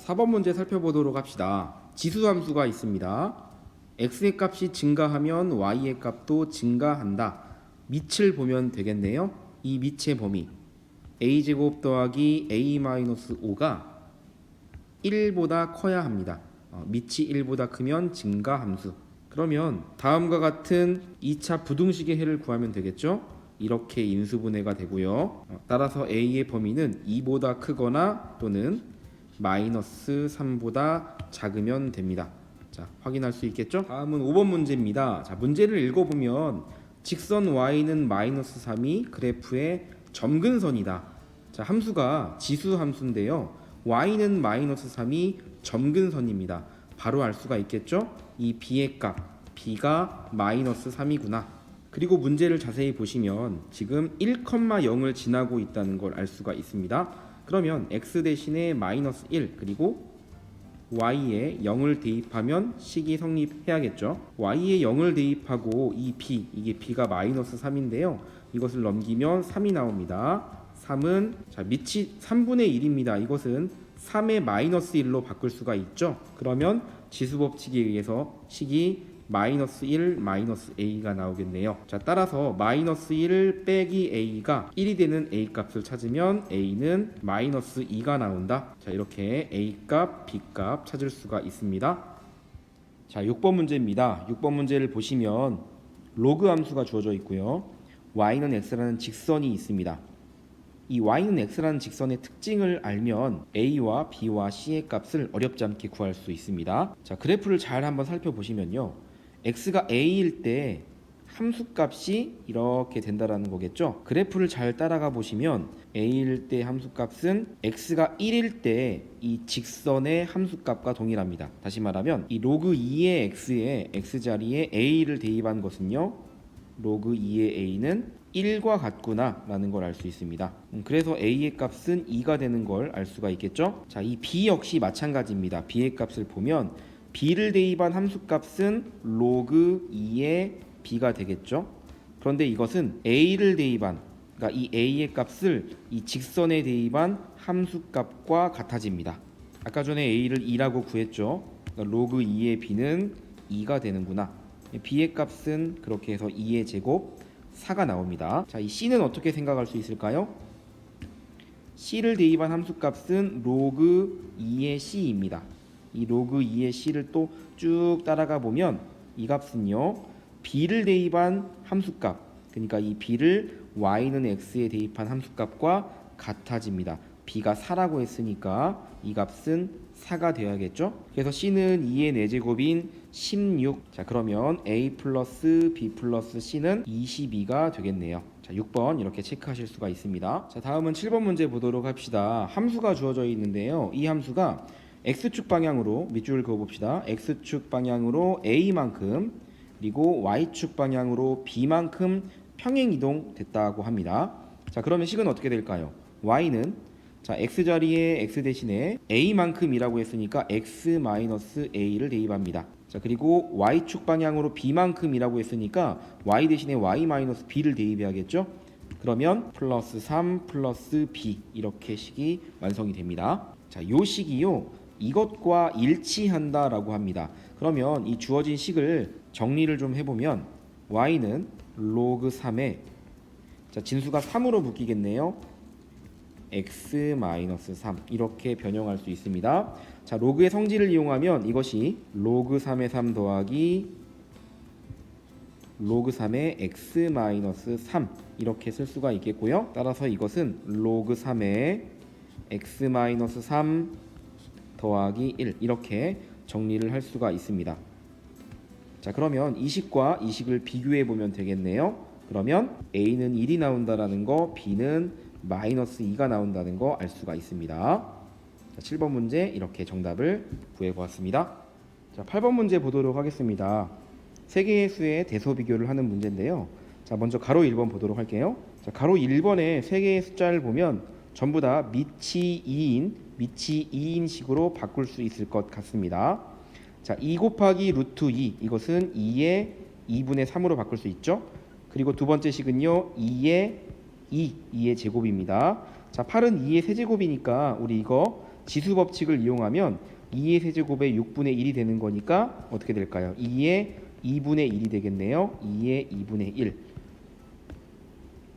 4번 문제 살펴보도록 합시다. 지수함수가 있습니다. x의 값이 증가하면 y의 값도 증가한다. 밑을 보면 되겠네요. 이 밑의 범위 a제곱 더하기 a-5가 1보다 커야 합니다. 밑이 1보다 크면 증가함수. 그러면 다음과 같은 2차 부등식의 해를 구하면 되겠죠. 이렇게 인수분해가 되고요. 따라서 a의 범위는 2보다 크거나 또는 마이너스 3보다 작으면 됩니다. 자, 확인할 수 있겠죠? 다음은 5번 문제입니다. 자, 문제를 읽어보면 직선 y는 마이너스 3이 그래프의 점근선이다. 자, 함수가 지수 함수인데요. y는 마이너스 3이 점근선입니다. 바로 알 수가 있겠죠? 이 b의 값, b가 마이너스 3이구나. 그리고 문제를 자세히 보시면 지금 1,0을 지나고 있다는 걸 알 수가 있습니다. 그러면 x 대신에 마이너스 1 그리고 y에 0을 대입하면 식이 성립해야겠죠. y에 0을 대입하고 이 b, 이게 b가 마이너스 3인데요. 이것을 넘기면 3이 나옵니다. 3은 자 밑이 3분의 1입니다. 이것은 3의 마이너스 1로 바꿀 수가 있죠. 그러면 지수법칙에 의해서 식이 마이너스 1 마이너스 a가 나오겠네요. 자, 따라서 마이너스 1 빼기 a가 1이 되는 a 값을 찾으면 a는 마이너스 2가 나온다. 자, 이렇게 a 값, b 값 찾을 수가 있습니다. 자, 6번 문제입니다. 6번 문제를 보시면 로그 함수가 주어져 있고요. y는 x라는 직선이 있습니다. 이 y는 x라는 직선의 특징을 알면 a와 b와 c의 값을 어렵지 않게 구할 수 있습니다. 자, 그래프를 잘 한번 살펴보시면요. x가 a일 때 함수값이 이렇게 된다라는 거겠죠. 그래프를 잘 따라가 보시면 a일 때 함수값은 x가 1일 때 이 직선의 함수값과 동일합니다. 다시 말하면 이 로그 2의 x에 x자리에 a를 대입한 것은요. 로그 2의 a는 1과 같구나 라는 걸 알 수 있습니다. 그래서 a의 값은 2가 되는 걸 알 수가 있겠죠. 자, 이 b 역시 마찬가지입니다. b의 값을 보면 b를 대입한 함수값은 로그 2의 b가 되겠죠. 그런데 이것은 a를 대입한, 그러니까 이 a의 값을 이 직선에 대입한 함수값과 같아집니다. 아까 전에 a를 2라고 구했죠. 그러니까 로그 2의 b는 2가 되는구나. b의 값은 그렇게 해서 2의 제곱 4가 나옵니다. 자, 이 c는 어떻게 생각할 수 있을까요? c를 대입한 함수값은 로그 2의 c입니다. 이 로그 2의 c를 또 쭉 따라가 보면 이 값은요. b를 대입한 함수값, 그러니까 이 b를 y는 x에 대입한 함수값과 같아집니다. b가 4라고 했으니까 이 값은 4가 되어야겠죠. 그래서 c는 2의 4제곱인 16. 자, 그러면 a 플러스 b 플러스 c는 22가 되겠네요. 자, 6번 이렇게 체크하실 수가 있습니다. 자, 다음은 7번 문제 보도록 합시다. 함수가 주어져 있는데요. 이 함수가 x축 방향으로 밑줄을 그어봅시다. x축 방향으로 a만큼 그리고 y축 방향으로 b만큼 평행이동 됐다고 합니다. 자, 그러면 식은 어떻게 될까요? y는 자, x자리에 x 대신에 a만큼이라고 했으니까 x-a를 대입합니다. 자, 그리고 y축 방향으로 b만큼이라고 했으니까 y 대신에 y-b를 대입해야겠죠? 그러면 플러스 3 플러스 b 이렇게 식이 완성이 됩니다. 자, 요 식이요. 이것과 일치한다라고 합니다. 그러면 이 주어진 식을 정리를 좀 해보면 y는 로그 3에 자, 진수가 3으로 묶이겠네요. x-3 이렇게 변형할 수 있습니다. 자, 로그의 성질을 이용하면 이것이 로그 3의 3 더하기 로그 3의 x-3 이렇게 쓸 수가 있겠고요. 따라서 이것은 로그 3의 x-3 더하기 1 이렇게 정리를 할 수가 있습니다. 자, 그러면 이 식과 이 식을 비교해 보면 되겠네요. 그러면 a는 1이 나온다라는 거, b는 마이너스 2가 나온다는 거 알 수가 있습니다. 자, 7번 문제 이렇게 정답을 구해 보았습니다. 자, 8번 문제 보도록 하겠습니다. 세 개의 수의 대소 비교를 하는 문제인데요. 자, 먼저 가로 1번 보도록 할게요. 자, 가로 1번에 세 개의 숫자를 보면 전부 다 밑이 2인 식으로 바꿀 수 있을 것 같습니다. 자, 2 곱하기 루트 2 이것은 2의 2분의 3으로 바꿀 수 있죠. 그리고 두 번째 식은요 2의 제곱입니다. 자, 8은 2의 세제곱이니까 우리 이거 지수 법칙을 이용하면 2의 세제곱에 6분의 1이 되는 거니까 어떻게 될까요? 2의 2분의 1이 되겠네요. 2의 2분의 1.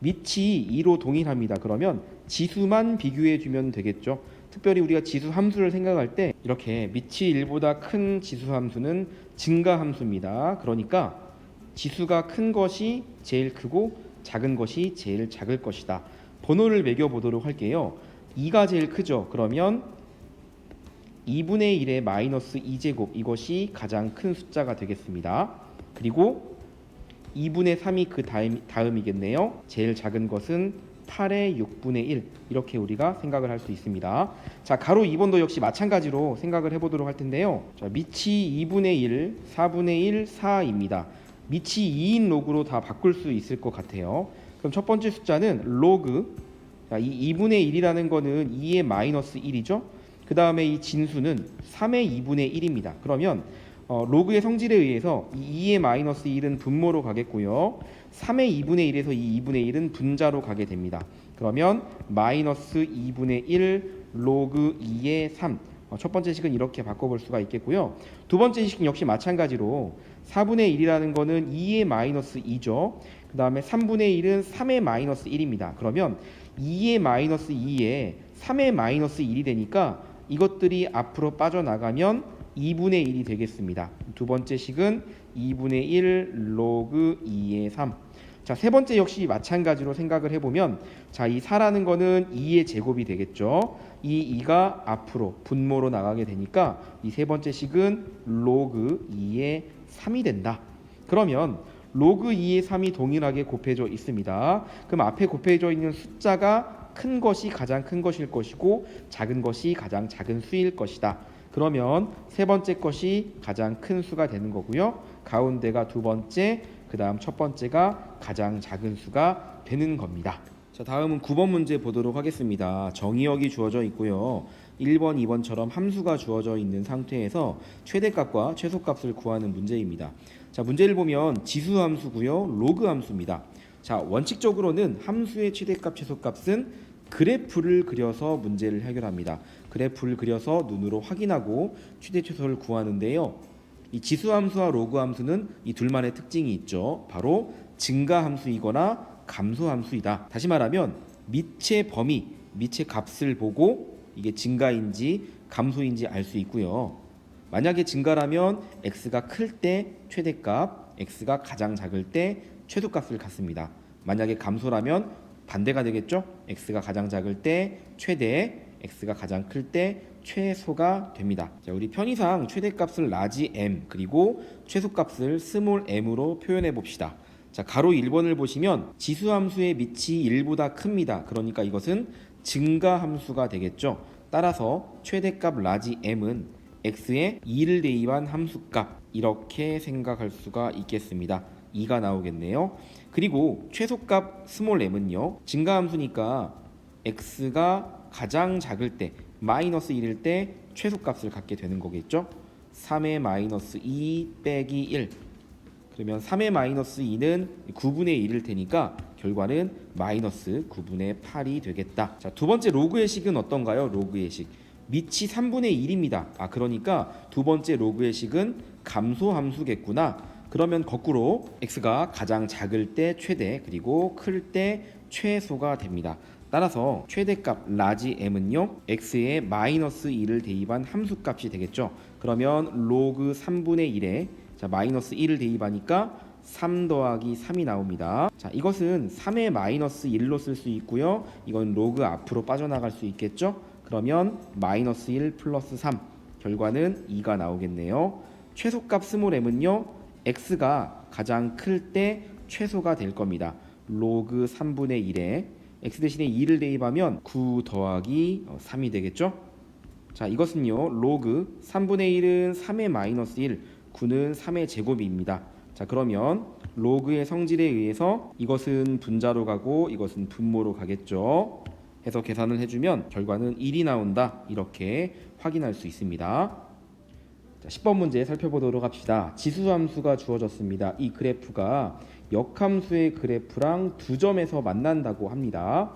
밑이 2로 동일합니다. 그러면 지수만 비교해 주면 되겠죠. 특별히 우리가 지수 함수를 생각할 때 이렇게 밑이 1보다 큰 지수 함수는 증가 함수입니다. 그러니까 지수가 큰 것이 제일 크고 작은 것이 제일 작을 것이다. 번호를 매겨 보도록 할게요. 2가 제일 크죠. 그러면 2분의 1의 마이너스 2제곱, 이것이 가장 큰 숫자가 되겠습니다. 그리고 2분의 3이 그 다음이겠네요. 제일 작은 것은 8의 6분의 1, 이렇게 우리가 생각을 할 수 있습니다. 자, 가로 2번도 역시 마찬가지로 생각을 해보도록 할 텐데요. 자, 밑이 2분의 1, 4분의 1, 4입니다. 밑이 2인 로그로 다 바꿀 수 있을 것 같아요. 그럼 첫 번째 숫자는 로그, 자, 이 2분의 1이라는 거는 2의 마이너스 1이죠. 그 다음에 이 진수는 3의 2분의 1입니다. 그러면 로그의 성질에 의해서 이 2의 마이너스 1은 분모로 가겠고요. 3의 2분의 1에서 이 2분의 1은 분자로 가게 됩니다. 그러면 마이너스 2분의 1 로그 2의 3. 첫 번째 식은 이렇게 바꿔볼 수가 있겠고요. 두 번째 식은 역시 마찬가지로 4분의 1이라는 거는 2의 마이너스 2죠. 그 다음에 3분의 1은 3의 마이너스 1입니다. 그러면 2의 마이너스 2에 3의 마이너스 1이 되니까 이것들이 앞으로 빠져나가면 2분의 1이 되겠습니다. 두 번째 식은 2분의 1 로그 2의 3. 자, 세 번째 역시 마찬가지로 생각을 해보면, 자, 이 4라는 거는 2의 제곱이 되겠죠. 이 2가 앞으로 분모로 나가게 되니까 이 세 번째 식은 로그 2의 3이 된다. 그러면 로그 2의 3이 동일하게 곱해져 있습니다. 그럼 앞에 곱해져 있는 숫자가 큰 것이 가장 큰 것일 것이고 작은 것이 가장 작은 수일 것이다. 그러면 세 번째 것이 가장 큰 수가 되는 거고요. 가운데가 두 번째, 그 다음 첫 번째가 가장 작은 수가 되는 겁니다. 자, 다음은 9번 문제 보도록 하겠습니다. 정의역이 주어져 있고요. 1번, 2번처럼 함수가 주어져 있는 상태에서 최대값과 최소값을 구하는 문제입니다. 자, 문제를 보면 지수 함수고요. 로그 함수입니다. 자, 원칙적으로는 함수의 최대값, 최소값은 그래프를 그려서 문제를 해결합니다. 그래프를 그려서 눈으로 확인하고 최대, 최소를 구하는데요. 이 지수 함수와 로그 함수는 이 둘만의 특징이 있죠. 바로 증가 함수이거나 감소 함수이다. 다시 말하면 밑의 범위, 밑의 값을 보고 이게 증가인지 감소인지 알 수 있고요. 만약에 증가라면 x가 클 때 최대값, x가 가장 작을 때 최소값을 갖습니다. 만약에 감소라면 반대가 되겠죠. x가 가장 작을 때 최대, x가 가장 클 때 최소가 됩니다. 자, 우리 편의상 최대값을 라지 m 그리고 최소값을 스몰 m으로 표현해 봅시다. 자, 가로 1번을 보시면 지수함수의 밑이 1보다 큽니다. 그러니까 이것은 증가함수가 되겠죠. 따라서 최대값 라지 m은 x에 2를 대입한 함수값, 이렇게 생각할 수가 있겠습니다. 2가 나오겠네요. 그리고 최소값 스몰 m은요, 증가함수니까 x가 가장 작을 때 마이너스 1일 때 최소값을 갖게 되는 거겠죠. 3의 마이너스 2 빼기 1, 그러면 3의 마이너스 2는 9분의 1일 테니까 결과는 마이너스 9분의 8이 되겠다. 자, 두 번째 로그의 식은 어떤가요? 로그의 식 밑이 3분의 1입니다. 그러니까 두 번째 로그의 식은 감소함수겠구나. 그러면 거꾸로 x가 가장 작을 때 최대, 그리고 클 때 최소가 됩니다. 따라서 최대값 라지 m은요, x에 마이너스 2를 대입한 함수값이 되겠죠. 그러면 로그 3분의 1에 자, 마이너스 1을 대입하니까 3 더하기 3이 나옵니다. 자, 이것은 3의 마이너스 1로 쓸 수 있고요. 이건 로그 앞으로 빠져나갈 수 있겠죠. 그러면 마이너스 1 플러스 3, 결과는 2가 나오겠네요. 최소값 스몰 m은요, x가 가장 클 때 최소가 될 겁니다. 로그 3분의 1에 x 대신에 2를 대입하면 9 더하기 3이 되겠죠. 자, 이것은요, 로그 3분의 1은 3의 마이너스 1, 9는 3의 제곱입니다. 자, 그러면 로그의 성질에 의해서 이것은 분자로 가고 이것은 분모로 가겠죠. 해서 계산을 해주면 결과는 1이 나온다, 이렇게 확인할 수 있습니다. 자, 10번 문제 살펴보도록 합시다. 지수함수가 주어졌습니다. 이 그래프가 역함수의 그래프랑 두 점에서 만난다고 합니다.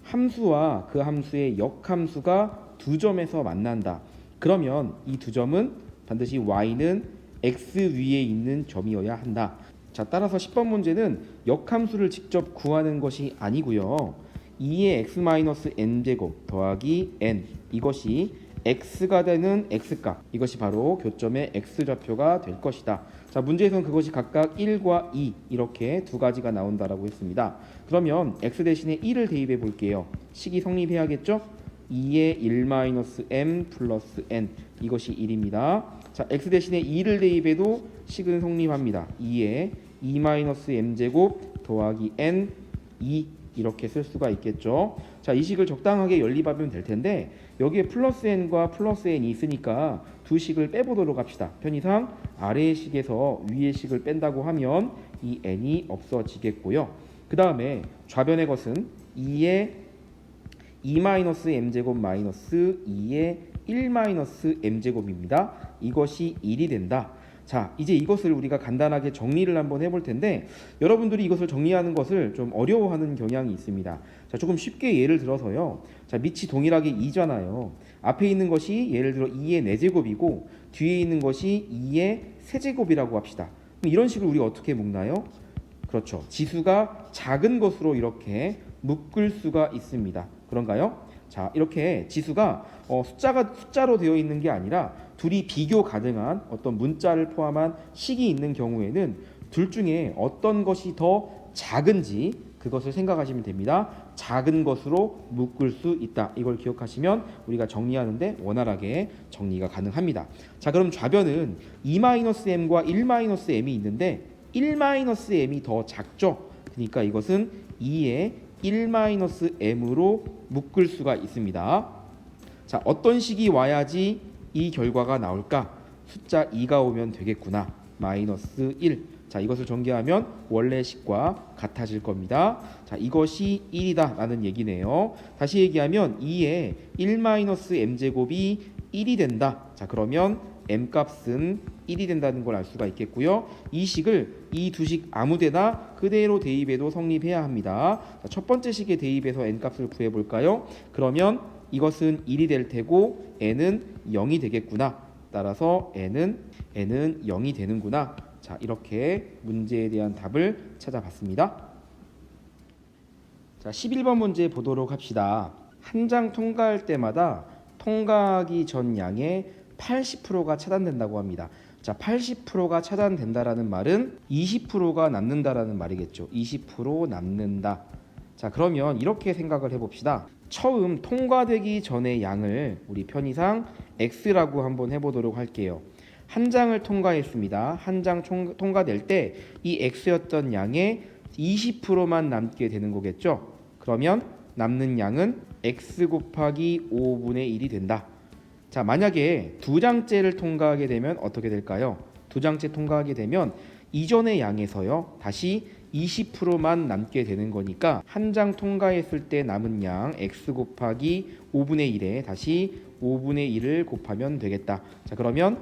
함수와 그 함수의 역함수가 두 점에서 만난다. 그러면 이 두 점은 반드시 y는 x 위에 있는 점이어야 한다. 자, 따라서 10번 문제는 역함수를 직접 구하는 것이 아니고요. 2의 x-n제곱 더하기 n, 이것이 x가 되는 x값, 이것이 바로 교점의 x좌표가 될 것이다. 자, 문제에서는 그것이 각각 1과 2 이렇게 두 가지가 나온다라고 했습니다. 그러면 x 대신에 1을 대입해 볼게요. 식이 성립해야겠죠? 2의 1-m 플러스 n, 이것이 1입니다. 자, x 대신에 2를 대입해도 식은 성립합니다. 2의 2-m제곱 더하기 n 2, 이렇게 쓸 수가 있겠죠. 자, 이 식을 적당하게 연립하면 될 텐데 여기에 플러스 n과 플러스 n이 있으니까 두 식을 빼보도록 합시다. 편의상 아래의 식에서 위의 식을 뺀다고 하면 이 n이 없어지겠고요. 그 다음에 좌변의 것은 2의 2-m제곱 마이너스 2의 1-m제곱입니다. 이것이 1이 된다. 자, 이제 이것을 우리가 간단하게 정리를 한번 해볼 텐데 여러분들이 이것을 정리하는 것을 좀 어려워하는 경향이 있습니다. 자, 조금 쉽게 예를 들어서요. 자, 밑이 동일하게 2잖아요. 앞에 있는 것이 예를 들어 2의 4제곱이고 뒤에 있는 것이 2의 세제곱이라고 합시다. 그럼 이런 식으로 우리가 어떻게 묶나요? 그렇죠. 지수가 작은 것으로 이렇게 묶을 수가 있습니다. 그런가요? 자, 이렇게 지수가 숫자로 되어 있는 게 아니라 둘이 비교 가능한 어떤 문자를 포함한 식이 있는 경우에는 둘 중에 어떤 것이 더 작은지 그것을 생각하시면 됩니다. 작은 것으로 묶을 수 있다. 이걸 기억하시면 우리가 정리하는데 원활하게 정리가 가능합니다. 자, 그럼 좌변은 2-m과 1-m이 있는데 1-m이 더 작죠. 그러니까 이것은 2의 1-m으로 묶을 수가 있습니다. 자, 어떤 식이 와야지 이 결과가 나올까? 숫자 2가 오면 되겠구나. 마이너스 1. 자, 이것을 전개하면 원래 식과 같아질 겁니다. 자, 이것이 1이다 라는 얘기네요. 다시 얘기하면 2의 1-m제곱이 1이 된다. 자, 그러면 m값은 1이 된다는 걸 알 수가 있겠고요. 이 식을 이 두 식 아무데나 그대로 대입해도 성립해야 합니다. 자, 첫 번째 식에 대입해서 n값을 구해볼까요? 그러면 이것은 1이 될 테고 n은 0이 되겠구나. 따라서 n은 0이 되는구나. 자, 이렇게 문제에 대한 답을 찾아봤습니다. 자, 11번 문제 보도록 합시다. 한 장 통과할 때마다 통과하기 전 양의 80%가 차단된다고 합니다. 자, 80%가 차단된다라는 말은 20%가 남는다라는 말이겠죠. 20% 남는다. 자, 그러면 이렇게 생각을 해봅시다. 처음 통과되기 전의 양을 우리 편의상 x라고 한번 해보도록 할게요. 한 장을 통과했습니다. 한 장 통과될 때 이 x였던 양의 20%만 남게 되는 거겠죠. 그러면 남는 양은 x 곱하기 5분의 1이 된다. 자, 만약에 두 장째를 통과하게 되면 어떻게 될까요? 두 장째 통과하게 되면 이전의 양에서요 다시 20%만 남게 되는 거니까 한 장 통과했을 때 남은 양 x 곱하기 5분의 1에 다시 5분의 1을 곱하면 되겠다. 자, 그러면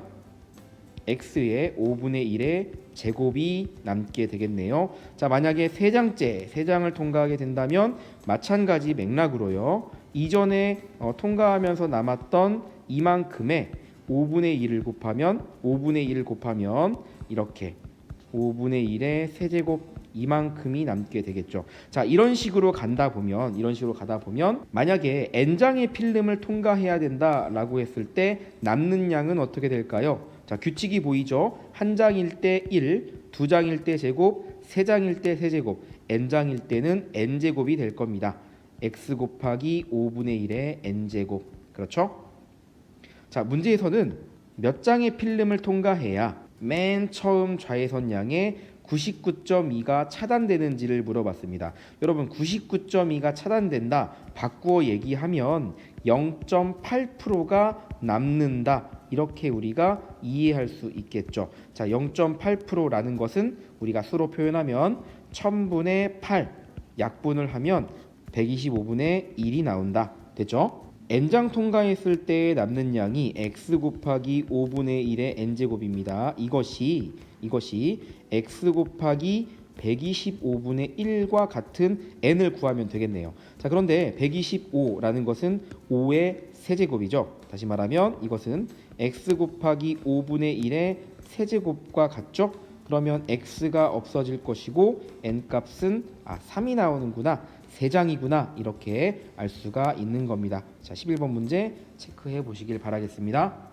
x의 5분의 1의 제곱이 남게 되겠네요. 자, 만약에 세 장을 통과하게 된다면 마찬가지 맥락으로요. 이전에 통과하면서 남았던 이만큼의 5분의 1을 곱하면 이렇게 5분의 1의 세제곱 이만큼이 남게 되겠죠. 자, 이런 식으로 가다 보면 만약에 n장의 필름을 통과해야 된다라고 했을 때 남는 양은 어떻게 될까요? 자, 규칙이 보이죠? 한 장일 때 1, 두 장일 때 제곱, 세 장일 때 세제곱, n장일 때는 n제곱이 될 겁니다. x 곱하기 5분의 1의 n제곱. 그렇죠? 자, 문제에서는 몇 장의 필름을 통과해야 맨 처음 좌회선 양의 99.2가 차단되는지를 물어봤습니다. 여러분, 99.2가 차단된다 바꾸어 얘기하면 0.8%가 남는다, 이렇게 우리가 이해할 수 있겠죠. 자, 0.8%라는 것은 우리가 수로 표현하면 1000분의 8 약분을 하면 125분의 1이 나온다. 됐죠? n장 통과했을 때 남는 양이 x 곱하기 5분의 1의 n제곱입니다. 이것이 x 곱하기 125분의 1과 같은 n을 구하면 되겠네요. 자, 그런데 125라는 것은 5의 세제곱이죠. 다시 말하면 이것은 x 곱하기 5분의 1의 세제곱과 같죠. 그러면 x가 없어질 것이고 n 값은 3이 나오는구나, 3장이구나, 이렇게 알 수가 있는 겁니다. 자, 11번 문제 체크해 보시길 바라겠습니다.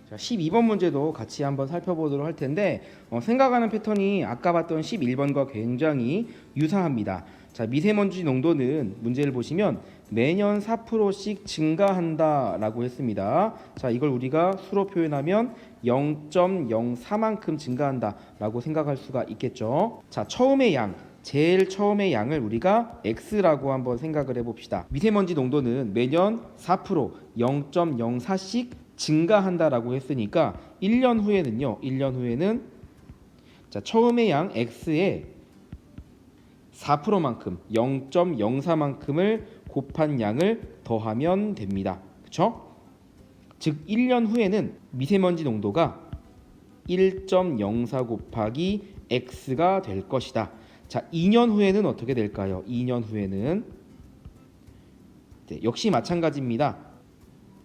자, 12번 문제도 같이 한번 살펴보도록 할 텐데 생각하는 패턴이 아까 봤던 11번과 굉장히 유사합니다. 자, 미세먼지 농도는 문제를 보시면 매년 4%씩 증가한다 라고 했습니다. 자, 이걸 우리가 수로 표현하면 0.04만큼 증가한다 라고 생각할 수가 있겠죠. 자, 제일 처음의 양을 우리가 x라고 한번 생각을 해봅시다. 미세먼지 농도는 매년 4% 0.04씩 증가한다라고 했으니까 1년 후에는 자, 처음의 양 x의 4%만큼 0.04만큼을 곱한 양을 더하면 됩니다. 그렇죠? 즉 1년 후에는 미세먼지 농도가 1.04 곱하기 x가 될 것이다. 자, 2년 후에는 어떻게 될까요? 2년 후에는 역시 마찬가지입니다.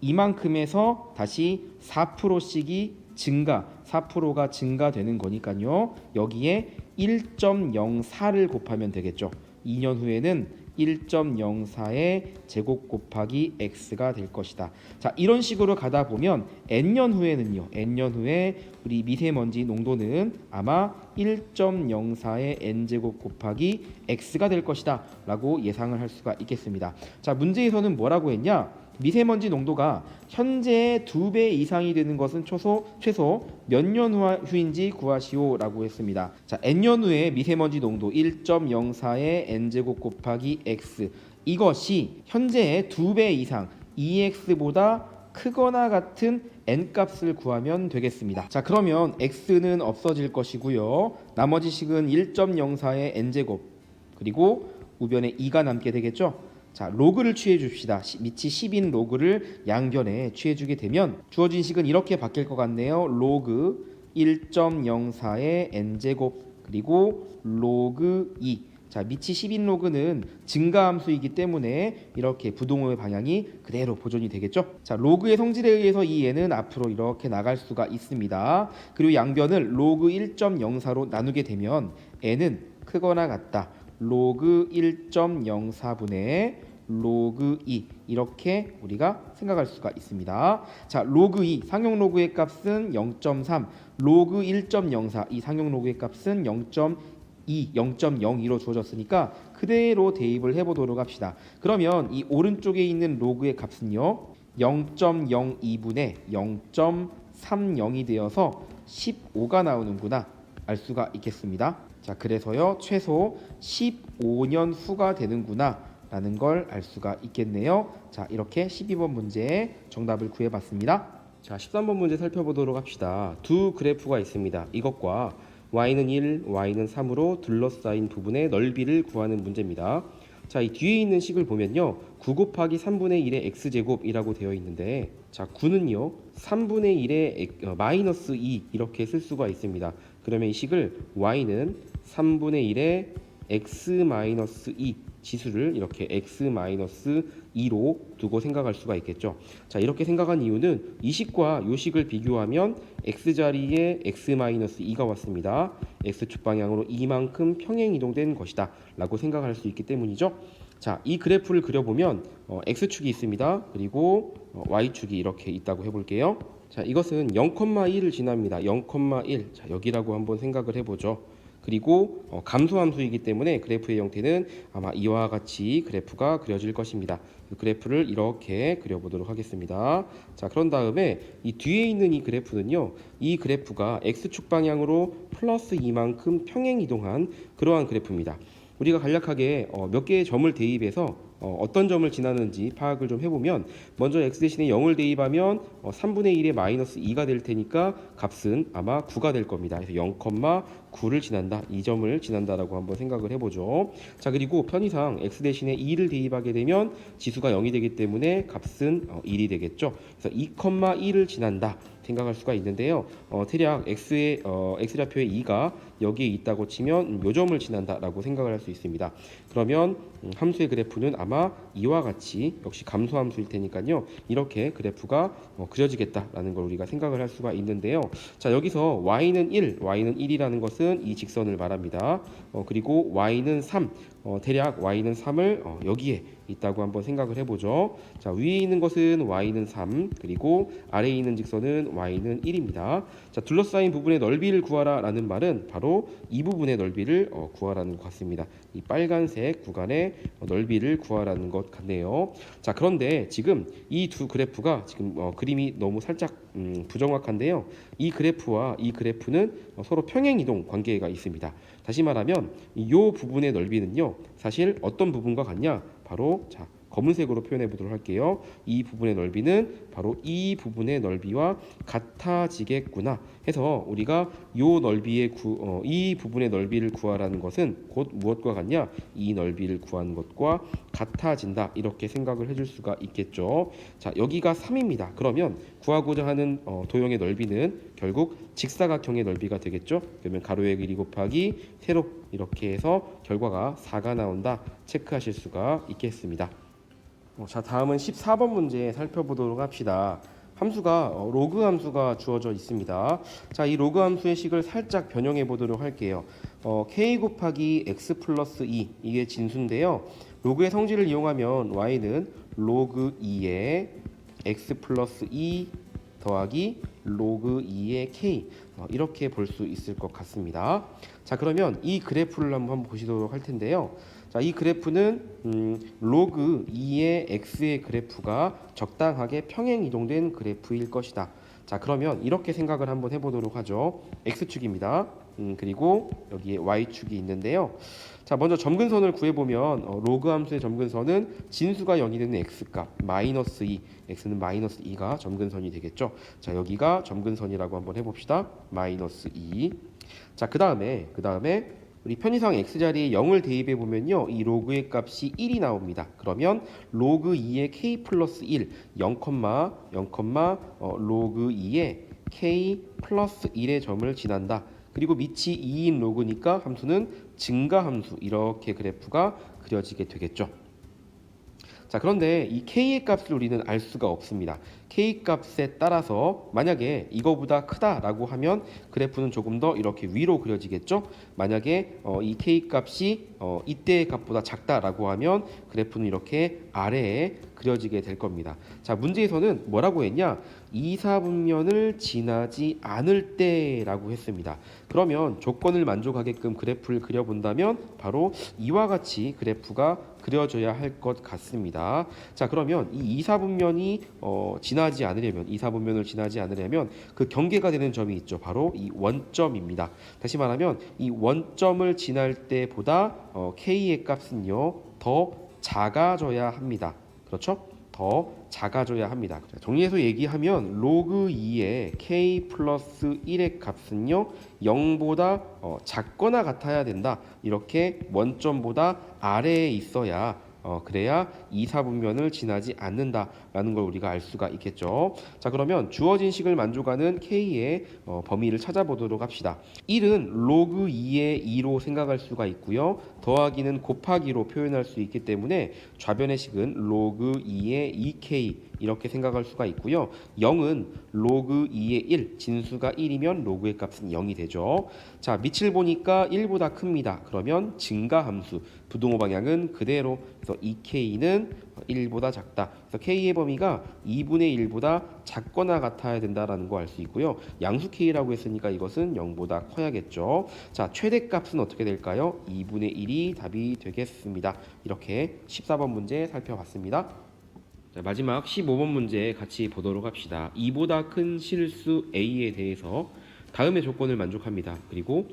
이만큼에서 다시 4%씩이 증가, 4%가 증가되는 거니까요. 여기에 1.04를 곱하면 되겠죠. 2년 후에는 1.04의 제곱 곱하기 x가 될 것이다. 자, 이런 식으로 가다 보면 n년 후에 우리 미세먼지 농도는 아마 1.04의 n제곱 곱하기 x가 될 것이다 라고 예상을 할 수가 있겠습니다. 자, 문제에서는 뭐라고 했냐? 미세먼지 농도가 현재의 2배 이상이 되는 것은 최소 몇 년 후인지 구하시오 라고 했습니다. 자, n년 후에 미세먼지 농도 1.04의 n제곱 곱하기 x, 이것이 현재의 2배 이상 2x보다 크거나 같은 n값을 구하면 되겠습니다. 자, 그러면 x는 없어질 것이고요. 나머지 식은 1.04의 n제곱 그리고 우변에 2가 남게 되겠죠. 자, 로그를 취해 줍시다. 밑이 10인 로그를 양변에 취해 주게 되면 주어진 식은 이렇게 바뀔 것 같네요. 로그 1.04의 n제곱 그리고 로그 2. 자, 밑이 10인 로그는 증가함수이기 때문에 이렇게 부동호의 방향이 그대로 보존이 되겠죠. 자, 로그의 성질에 의해서 이 n은 앞으로 이렇게 나갈 수가 있습니다. 그리고 양변을 로그 1.04로 나누게 되면 n은 크거나 같다. 로그 1.04분의 로그 2, 이렇게 우리가 생각할 수가 있습니다. 자, 로그 2 상용 로그의 값은 0.3, 로그 1.04 이 상용 로그의 값은 0.02로 주어졌으니까 그대로 대입을 해보도록 합시다. 그러면 이 오른쪽에 있는 로그의 값은요 0.02분의 0.30이 되어서 15가 나오는구나 알 수가 있겠습니다. 자, 그래서요 최소 15년 후가 되는구나 라는 걸 알 수가 있겠네요. 자, 이렇게 12번 문제의 정답을 구해봤습니다. 자, 13번 문제 살펴보도록 합시다. 두 그래프가 있습니다. 이것과 y는 1, y는 3으로 둘러싸인 부분의 넓이를 구하는 문제입니다. 자, 이 뒤에 있는 식을 보면요 9 곱하기 3분의 1의 x제곱이라고 되어 있는데, 자, 9는요 3분의 1의 마이너스 2 이렇게 쓸 수가 있습니다. 그러면 이 식을 y는 3분의 1의 x-2 지수를 이렇게 x-2로 두고 생각할 수가 있겠죠. 자, 이렇게 생각한 이유는 이 식과 이 식을 비교하면 x자리에 x-2가 왔습니다. x축 방향으로 이만큼 평행 이동된 것이다 라고 생각할 수 있기 때문이죠. 자, 이 그래프를 그려보면 x축이 있습니다. 그리고 y축이 이렇게 있다고 해볼게요. 자, 이것은 0,1을 지납니다. 0,1. 자, 여기라고 한번 생각을 해보죠. 그리고 감소함수이기 때문에 그래프의 형태는 아마 이와 같이 그래프가 그려질 것입니다. 그 그래프를 이렇게 그려보도록 하겠습니다. 자, 그런 다음에 이 뒤에 있는 이 그래프는요, 이 그래프가 x축 방향으로 플러스 이만큼 평행 이동한 그러한 그래프입니다. 우리가 간략하게 몇 개의 점을 대입해서 어떤 점을 지나는지 파악을 좀 해보면, 먼저 x 대신에 0을 대입하면 3분의 1의 마이너스 2가 될 테니까 값은 아마 9가 될 겁니다. 그래서 0,9 9를 지난다. 이 점을 지난다라고 한번 생각을 해보죠. 자, 그리고 편의상 x 대신에 2를 대입하게 되면 지수가 0이 되기 때문에 값은 1이 되겠죠. 그래서 2,2를 지난다 생각할 수가 있는데요. 대략 x의 x좌표의 2가 여기에 있다고 치면 요 점을 지난다라고 생각을 할 수 있습니다. 그러면 함수의 그래프는 아마 이와 같이 역시 감소함수일 테니까요. 이렇게 그래프가 그려지겠다라는 걸 우리가 생각을 할 수가 있는데요. 자, 여기서 y는 1이라는 것은 이 직선을 말합니다. 그리고 y는 3, 대략 y는 3을 여기에 있다고 한번 생각을 해보죠. 자, 위에 있는 것은 y는 3, 그리고 아래에 있는 직선은 y는 1입니다. 자, 둘러싸인 부분의 넓이를 구하라 라는 말은 바로 이 부분의 넓이를 구하라는 것 같습니다. 이 빨간색 구간의 넓이를 구하라는 것 같네요. 자, 그런데 지금 이 두 그래프가 지금 그림이 너무 살짝 부정확한데요. 이 그래프와 이 그래프는 서로 평행이동 관계가 있습니다. 다시 말하면 이 부분의 넓이는요, 사실 어떤 부분과 같냐? 바로 자, 검은색으로 표현해 보도록 할게요. 이 부분의 넓이는 바로 이 부분의 넓이와 같아지겠구나 해서 우리가 이 부분의 넓이를 구하라는 것은 곧 무엇과 같냐? 이 넓이를 구하는 것과 같아진다. 이렇게 생각을 해줄 수가 있겠죠. 자, 여기가 3입니다. 그러면 구하고자 하는 도형의 넓이는 결국 직사각형의 넓이가 되겠죠. 그러면 가로의 길이 곱하기 세로 이렇게 해서 결과가 4가 나온다. 체크하실 수가 있겠습니다. 자, 다음은 14번 문제 살펴보도록 합시다. 함수가 로그 함수가 주어져 있습니다. 자, 이 로그 함수의 식을 살짝 변형해 보도록 할게요. k 곱하기 x 플러스 2 이게 진수인데요. 로그의 성질을 이용하면 y는 로그 2의 x 플러스 2 더하기 로그 2의 k 이렇게 볼 수 있을 것 같습니다. 자, 그러면 이 그래프를 한번 보시도록 할 텐데요. 자, 이 그래프는 로그 2의 x의 그래프가 적당하게 평행 이동된 그래프일 것이다. 자, 그러면 이렇게 생각을 한번 해보도록 하죠. x축입니다. 그리고 여기에 y축이 있는데요. 자, 먼저 점근선을 구해보면 로그 함수의 점근선은 진수가 0이 되는 x값 마이너스 2, x는 마이너스 2가 점근선이 되겠죠. 자, 여기가 점근선이라고 한번 해봅시다. 마이너스 2. 자, 그 다음에 우리 편의상 x자리에 0을 대입해 보면요, 이 로그의 값이 1이 나옵니다. 그러면 로그 2의 k 플러스 1, 0, 로그 2의 k 플러스 1의 점을 지난다. 그리고 밑이 2인 로그니까 함수는 증가함수, 이렇게 그래프가 그려지게 되겠죠. 자, 그런데 이 k의 값을 우리는 알 수가 없습니다. k 값에 따라서 만약에 이거보다 크다라고 하면 그래프는 조금 더 이렇게 위로 그려지겠죠. 만약에 이 k 값이 이때의 값보다 작다라고 하면 그래프는 이렇게 아래에 그려지게 될 겁니다. 자, 문제에서는 뭐라고 했냐? 이사분면을 지나지 않을 때라고 했습니다. 그러면 조건을 만족하게끔 그래프를 그려본다면 바로 이와 같이 그래프가 그려져야 할 것 같습니다. 자, 그러면 이 이사분면이 이사분면을 지나지 않으려면 그 경계가 되는 점이 있죠. 바로 이 원점입니다. 다시 말하면 이 원점을 지날 때보다 k의 값은요, 더 작아져야 합니다. 그렇죠? 더 작아져야 합니다. 정리해서 얘기하면 로그 2의 k 플러스 1의 값은요, 0보다 작거나 같아야 된다. 이렇게 원점보다 아래에 있어야 그래야 이사분면을 지나지 않는다라는 걸 우리가 알 수가 있겠죠. 자, 그러면 주어진 식을 만족하는 k의 범위를 찾아보도록 합시다. 1은 로그 2의 2로 생각할 수가 있고요. 더하기는 곱하기로 표현할 수 있기 때문에 좌변의 식은 로그 2의 2k 이렇게 생각할 수가 있고요. 0은 로그 2의 1, 진수가 1이면 로그의 값은 0이 되죠. 자, 밑을 보니까 1보다 큽니다. 그러면 증가함수, 부동호 방향은 그대로. 그래서 2k는 1보다 작다. 그래서 k의 범위가 2분의 1보다 작거나 같아야 된다라는 거 알 수 있고요. 양수 k라고 했으니까 이것은 0보다 커야겠죠. 자, 최대값은 어떻게 될까요? 2분의 1이 답이 되겠습니다. 이렇게 14번 문제 살펴봤습니다. 자, 마지막 15번 문제 같이 보도록 합시다. 2보다 큰 실수 a에 대해서 다음의 조건을 만족합니다. 그리고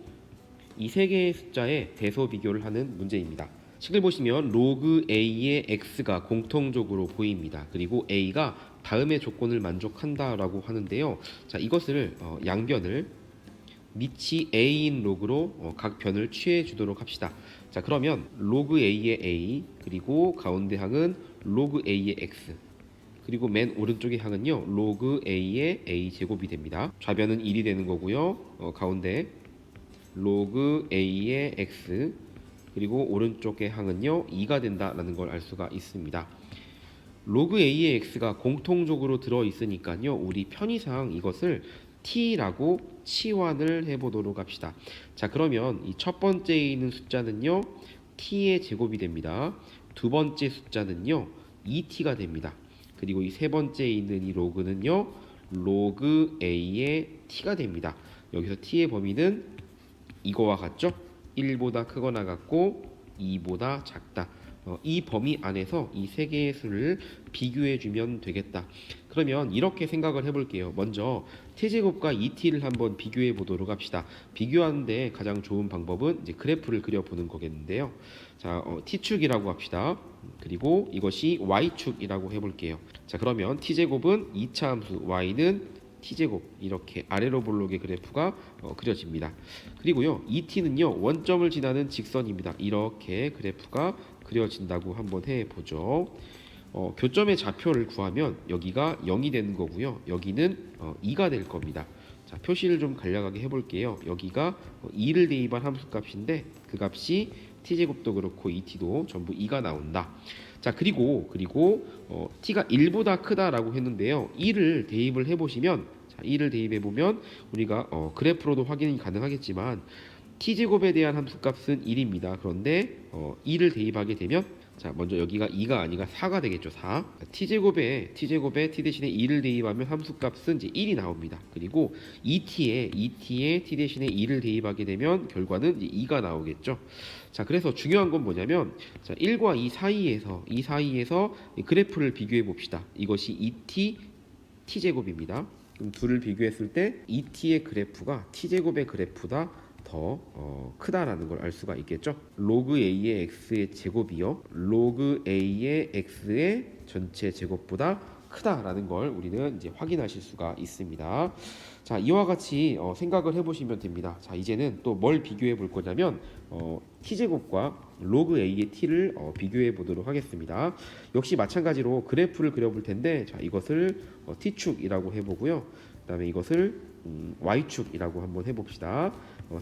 이 세 개의 숫자의 대소 비교를 하는 문제입니다. 식을 보시면 로그 a의 x가 공통적으로 보입니다. 그리고 a가 다음의 조건을 만족한다라고 하는데요. 자, 이것을 양변을 밑이 a인 로그로 각 변을 취해 주도록 합시다. 자, 그러면 로그 a의 a, 그리고 가운데 항은 로그 a의 x, 그리고 맨 오른쪽의 항은요 로그 a의 a 제곱이 됩니다. 좌변은 1이 되는 거고요. 가운데 로그 a의 x, 그리고 오른쪽의 항은요 2가 된다라는 걸 알 수가 있습니다. 로그 a의 x가 공통적으로 들어 있으니까요 우리 편의상 이것을 t라고 치환을 해보도록 합시다. 자, 그러면 이 첫 번째에 있는 숫자는요 t의 제곱이 됩니다. 두 번째 숫자는요 2t가 됩니다. 그리고 이 세 번째에 있는 이 로그는요 로그 a의 t가 됩니다. 여기서 t의 범위는 이거와 같죠? 1보다 크거나 같고 2보다 작다. 이 범위 안에서 이 세 개의 수를 비교해 주면 되겠다. 그러면 이렇게 생각을 해볼게요. 먼저 t제곱과 2t를 한번 비교해 보도록 합시다. 비교하는데 가장 좋은 방법은 이제 그래프를 그려보는 거겠는데요. 자, t축이라고 합시다. 그리고 이것이 y축이라고 해볼게요. 자, 그러면 t제곱은 2차 함수, y는 t제곱, 이렇게 아래로 볼록의 그래프가 그려집니다. 그리고요 2t는요 원점을 지나는 직선입니다. 이렇게 그래프가 그려진다고 한번 해보죠. 교점의 좌표를 구하면 여기가 0이 되는 거고요. 여기는 2가 될 겁니다. 자, 표시를 좀 간략하게 해볼게요. 여기가 2를 대입한 함수값인데 그 값이 t제곱도 그렇고 2t도 전부 2가 나온다. 자, 그리고 t가 1보다 크다라고 했는데요. 2를 대입을 해보시면, 자, 2를 대입해보면 우리가 그래프로도 확인이 가능하겠지만 t제곱에 대한 함수값은 1입니다. 그런데 2를 대입하게 되면, 자, 먼저 여기가 2가 아니라 4가 되겠죠. 4. t제곱에 t 대신에 2를 대입하면 함수값은 이제 1이 나옵니다. 그리고 2t에 t 대신에 2를 대입하게 되면 결과는 이제 2가 나오겠죠. 자, 그래서 중요한 건 뭐냐면, 자, 1과 2 사이에서 이 그래프를 비교해 봅시다. 이것이 2t t제곱입니다. 그럼 둘을 비교했을 때 2t의 그래프가 t제곱의 그래프보다 더 크다라는 걸 알 수가 있겠죠. 로그 a의 x의 제곱이요 로그 a의 x의 전체 제곱보다 크다라는 걸 우리는 이제 확인하실 수가 있습니다. 자, 이와 같이 생각을 해보시면 됩니다. 자, 이제는 또 뭘 비교해 볼 거냐면 t제곱과 로그 a의 t를 비교해 보도록 하겠습니다. 역시 마찬가지로 그래프를 그려볼 텐데, 자, 이것을 t축이라고 해보고요. 그다음에 이것을 y축이라고 한번 해봅시다.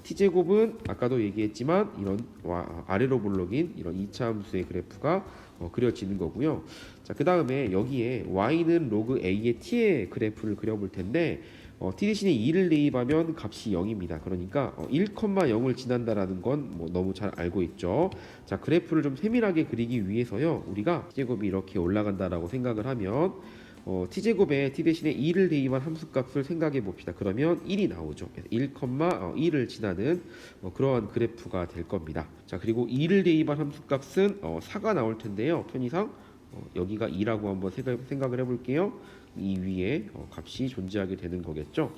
t제곱은 아까도 얘기했지만 이런 아래로 볼록인 이런 2차 함수의 그래프가 그려지는 거고요. 자, 그 다음에 여기에 y는 로그 a의 t의 그래프를 그려볼 텐데 t 대신에 2를 대입하면 값이 0입니다. 그러니까 1,0을 지난다라는 건 뭐 너무 잘 알고 있죠. 자, 그래프를 좀 세밀하게 그리기 위해서요 우리가 t제곱이 이렇게 올라간다라고 생각을 하면 t제곱에 t 대신에 2를 대입한 함수값을 생각해 봅시다. 그러면 1이 나오죠. 1,1을 지나는 그러한 그래프가 될 겁니다. 자, 그리고 2를 대입한 함수값은 4가 나올 텐데요. 편의상 여기가 2라고 한번 생각을 해볼게요. 이 위에 값이 존재하게 되는 거겠죠.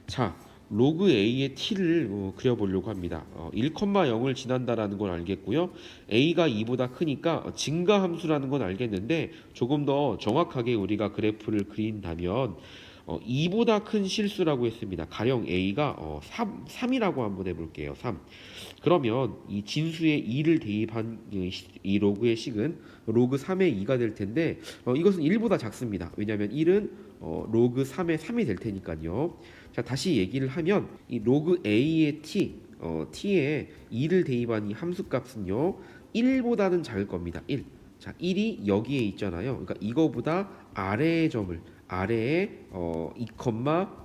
자, 로그 a의 t를 그려보려고 합니다. 1,0을 지난다라는 건 알겠고요. a가 2보다 크니까 증가 함수라는 건 알겠는데 조금 더 정확하게 우리가 그래프를 그린다면 2보다 큰 실수라고 했습니다. 가령 a가 3이라고 한번 해볼게요. 3. 그러면 이 진수에 2를 대입한 이 로그의 식은 로그 3의 2가 될 텐데 이것은 1보다 작습니다. 왜냐하면 1은 로그 3의 3이 될 테니까요. 자, 다시 얘기를 하면 이 로그 a의 t에 2를 대입한 이 함수값은요 1보다는 작을 겁니다. 1. 자, 1이 여기에 있잖아요. 그러니까 이거보다 아래의 점을 아래에 2,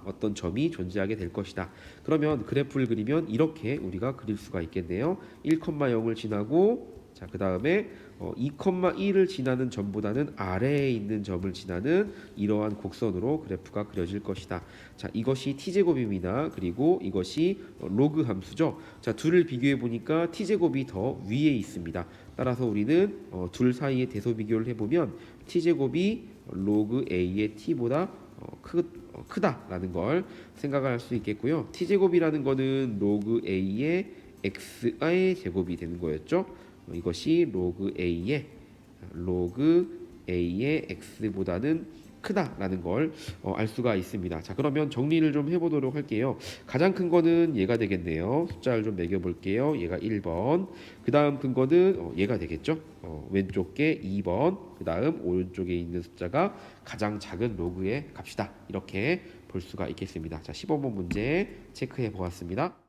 어떤 점이 존재하게 될 것이다. 그러면 그래프를 그리면 이렇게 우리가 그릴 수가 있겠네요. 1,0을 지나고, 자, 그 다음에 2,1을 지나는 점보다는 아래에 있는 점을 지나는 이러한 곡선으로 그래프가 그려질 것이다. 자, 이것이 t제곱입니다. 그리고 이것이 로그 함수죠. 자, 둘을 비교해 보니까 t제곱이 더 위에 있습니다. 따라서 우리는 둘 사이의 대소 비교를 해보면 t제곱이 로그 a의 t보다 크다라는 걸 생각할 수 있겠고요. t제곱이라는 거는 로그 a의 x의 제곱이 되는 거였죠. 이것이 로그 a의 x보다는 크다라는 걸 알 수가 있습니다. 자, 그러면 정리를 좀 해보도록 할게요. 가장 큰 거는 얘가 되겠네요. 숫자를 좀 매겨볼게요. 얘가 1번. 그 다음 큰 거는 얘가 되겠죠. 왼쪽 게 2번. 그 다음 오른쪽에 있는 숫자가 가장 작은 로그의 값이다. 이렇게 볼 수가 있겠습니다. 자, 15번 문제 체크해 보았습니다.